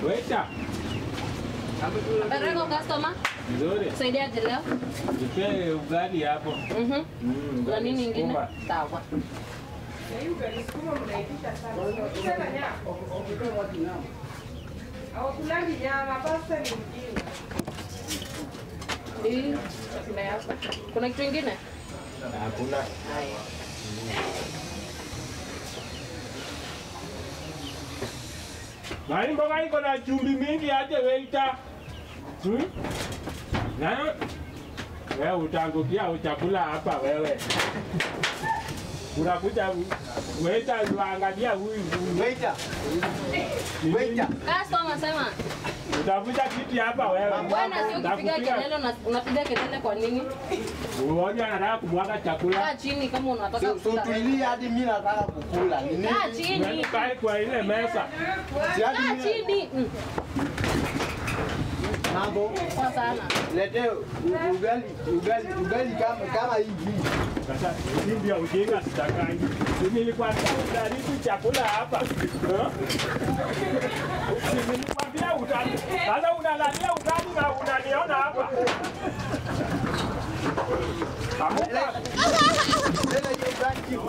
Waiter. Baraka customer. Nzuri. Saidia aje leo? Nipe ugali hapo. Kuna nini nyingine? Sawa. Hiyo ugali sukuma mnaitisha sana. Sasa nyama. Hawakulani nyama, pasta ni mjini. Hii chakula yako. Kuna kitu kingine? Hakuna. Haya. Nani mboga iko na chumvi mingi aje waiter. Na wewe utaangukia chakula hapa wewe. Unakuja waiter uangalia huyu. Waiter. Waiter. Customer sema. Utavuta kiti hapa wewe. Bwana sio ukipiga kelele unapiga kelele kwa nini? Uone anataka kumwaga chakula. Kaa chini kama unataka kula. Tulia hadi mimi nataka kukula. Nini? Kaa chini. Kae kwa ile meza. Kaa chini. Mambo. Kwa sana. Lete ugali kama hivi. Sasa hii ndio ujinga sitakai. Mimi nilikuwa najaribu chakula hapa. Nilikwambia ugali. Sasa unalalia ugali na unaniona hapa. Amuka. Lete ugali.